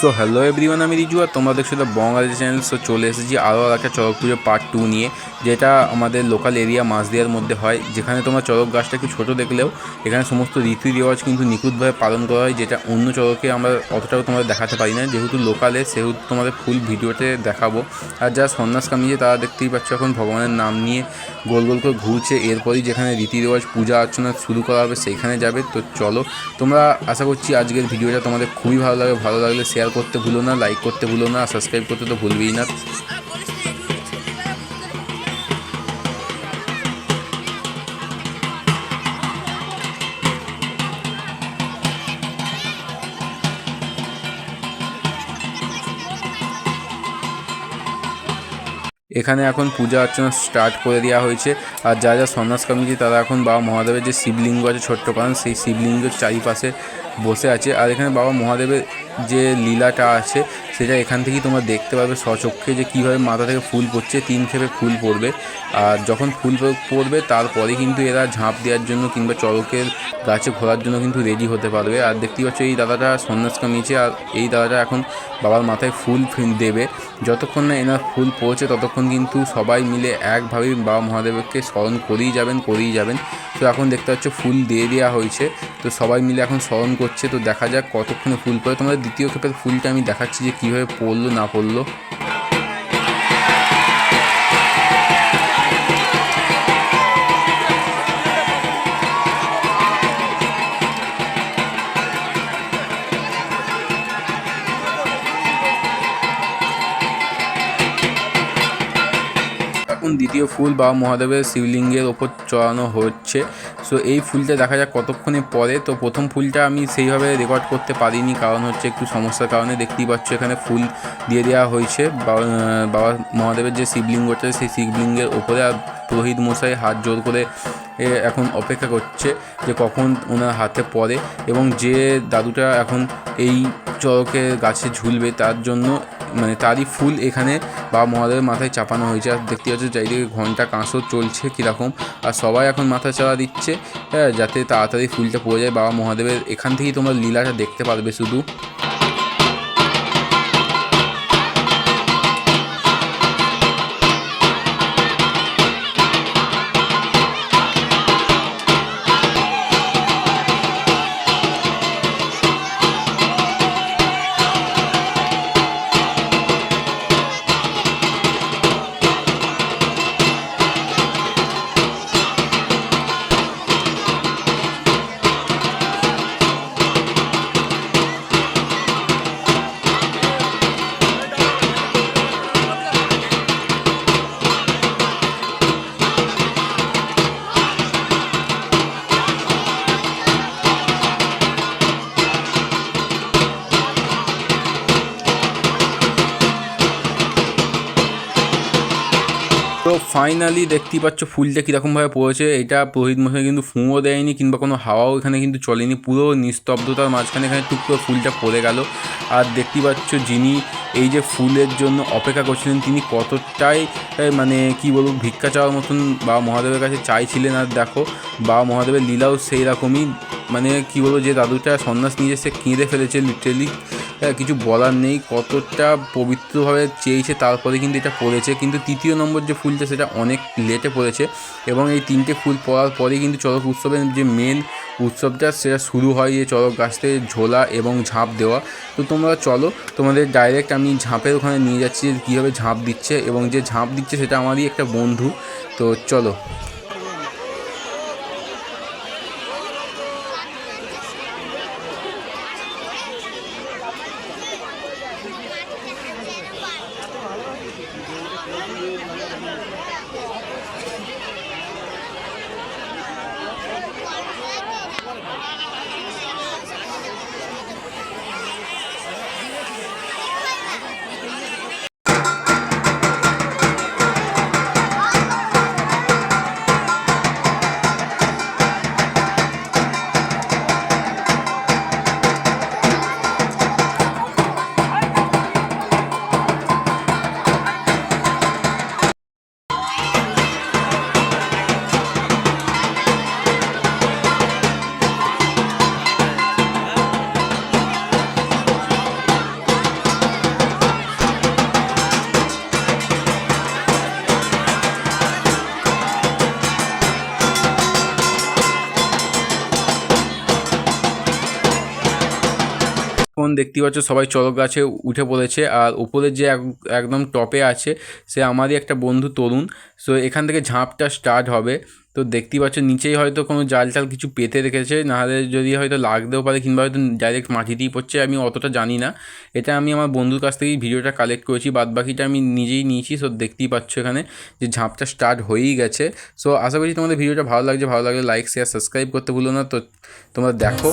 So hello everyone, আমি রিজু আর তোমরা দেখছো দ্য বঙ্গালী চ্যানেল। সো চলে এসেছি আরও একটা চড়ক পুজো পার্ট 2 নিয়ে, যেটা আমাদের লোকাল এরিয়া মাঝদিয়ার মধ্যে হয়। যেখানে তোমরা চড়ক গাছটা একটু ছোটো দেখলেও এখানে সমস্ত রীতি রেওয়াজ কিন্তু নিখুঁতভাবে পালন করা হয়, যেটা অন্য চড়কে আমরা অতটাও তোমাদের দেখাতে পারি না। যেহেতু লোকালে সেহেতু তোমাদের ফুল ভিডিওতে দেখাবো। আর যারা সন্ন্যাস কামিয়েছে তারা দেখতেই পাচ্ছ এখন ভগবানের নাম নিয়ে গোল গোল করে ঘুরছে। এরপরই যেখানে রীতি রেওয়াজ পূজা অর্চনা শুরু করা হবে সেইখানে যাবে। তো চলো, তোমরা আশা করছি আজকের ভিডিওটা তোমাদের খুবই ভালো লাগবে। ভালো লাগলে শেয়ার করতে ভুলো না, লাইক করতে ভুলো না, সাবস্ক্রাইব করতে তো ভুলবেই না। এখানে এখন পূজা অর্চনা স্টার্ট করে দেওয়া হয়েছে। আর যা যা সন্ন্যাস কমিটি তারা এখন বাবা মহাদেবের যে শিবলিঙ্গ আছে ছোট্ট কারণ সেই শিবলিঙ্গের চারিপাশে বসে আছে। আর এখানে বাবা মহাদেবের যে লীলাটা আছে সেটা এখান থেকেই তোমরা দেখতে পাবে স্বচক্ষে, যে কীভাবে মাথা থেকে ফুল পড়ছে। 3 খেপে ফুল পড়বে, আর যখন ফুল পড়বে তারপরে কিন্তু এরা ঝাঁপ দেওয়ার জন্য কিংবা চড়কের গাছে ঘোরার জন্য কিন্তু রেডি হতে পারবে। আর দেখতেই পাচ্ছ এই দাদাটা সন্ন্যাস কামিয়েছে, আর এই দাদাটা এখন বাবার মাথায় ফুল দেবে। যতক্ষণ না এনার ফুল পৌঁছে ততক্ষণ কিন্তু সবাই মিলে একভাবেই বাবা মহাদেবকে স্মরণ করেই যাবেন। তো এখন দেখতে পাচ্ছ ফুল দিয়ে দেওয়া হয়েছে, তো সবাই মিলে এখন স্মরণ করছে। তো দেখা যাক কতক্ষণে ফুল পড়ে। তোমাদের দ্বিতীয় ক্ষেপের ফুলটা আমি দেখাচ্ছি যে কীভাবে পড়লো না পড়লো। এখন দ্বিতীয় ফুল বাবা মহাদেবের শিবলিঙ্গের ওপর চড়ানো হচ্ছে। সো এই ফুলটা দেখা যাক কতক্ষণে পরে। তো প্রথম ফুলটা আমি সেইভাবে রেকর্ড করতে পারিনি, কারণ হচ্ছে একটু সমস্যার কারণে। দেখতেই পাচ্ছ এখানে ফুল দিয়ে দেওয়া হয়েছে বাবা মহাদেবের যে শিবলিঙ্গটা সেই শিবলিঙ্গের ওপরে। আর পুরোহিত মশাই হাত জোর করে এখন অপেক্ষা করছে যে কখন ওনার হাতে পড়ে, এবং যে দাদুটা এখন এই চড়কে গাছে ঝুলবে তার জন্য মানে তারই ফুল এখানে বাবা মহাদেবের মাথায় চাপানো হয়েছে। আর দেখতে পাচ্ছ চারিদিকে ঘন্টা কাঁসর চলছে কীরকম, আর সবাই এখন মাথা চাড়া দিচ্ছে যাতে তাড়াতাড়ি ফুলটা পড়ে যায় বাবা মহাদেবের। এখান থেকেই তোমরা লীলাটা দেখতে পারবে শুধু। তো ফাইনালি দেখতেই পাচ্ছ ফুলটা কীরকমভাবে পড়েছে। এটা পুরোহিত মশাই কিন্তু ফুঁও দেয়নি কিংবা কোনো হাওয়াও এখানে কিন্তু চলেনি, পুরো নিস্তব্ধতার মাঝখানে এখানে টুক করে ফুলটা পড়ে গেল। আর দেখতেই পাচ্ছ যিনি এই যে ফুলের জন্য অপেক্ষা করছিলেন তিনি কতটাই মানে কি বলবো ভিক্ষা চাওয়ার মতন বাবা মহাদেবের কাছে চাইছিলেন। আর দেখো বাবা মহাদেবের লীলাও সেই রকমই, মানে কি বলবো যে দাদুটা সন্ন্যাস নিয়ে সে কেঁদে ফেলেছে লিটারেলি, কিছু বলার নেই। কতটা পবিত্রভাবে চেয়েছে তারপরে কিন্তু এটা পড়েছে। কিন্তু তৃতীয় নম্বর যে ফুলটা সেটা অনেক লেটে পড়েছে, এবং এই 3টে ফুল পড়ার পরেই কিন্তু চড়ক উৎসবের যে মেন উৎসবটা সেটা শুরু হয়, যে চড়ক গাছ থেকে ঝোলা এবং ঝাঁপ দেওয়া। তো তোমরা চলো, তোমাদের ডাইরেক্ট আমি ঝাঁপের ওখানে নিয়ে যাচ্ছি যে কীভাবে ঝাঁপ দিচ্ছে, এবং যে ঝাঁপ দিচ্ছে সেটা আমারই একটা বন্ধু। তো চলো। দেখতেই পাচ্ছ সবাই চড়ক গাছে উঠে পড়েছে। আর উপরে যে একদম টপে আছে সে আমারই একটা বন্ধু তরুণ। সো এখান থেকে ঝাঁপটা স্টার্ট হবে। তো দেখতেই পাচ্ছ নিচেই হয়তো কোনো জাল টাল কিছু পেতে রেখেছে, নাহলে যদি হয়তো লাগতেও পারে কিংবা হয়তো ডাইরেক্ট মাটিতেই পড়ছে, আমি অতটা জানি না। এটা আমি আমার বন্ধুর কাছ থেকেই ভিডিওটা কালেক্ট করেছি, বাদবাকিটা আমি নিজেই নিয়েছি। সো দেখতেই পাচ্ছ এখানে যে ঝাঁপটা স্টার্ট হয়েই গেছে। সো আশা করছি তোমাদের ভিডিওটা ভালো লাগছে, ভালো লাগলে লাইক শেয়ার সাবস্ক্রাইব করতে ভুলো না। তো তোমরা দেখো।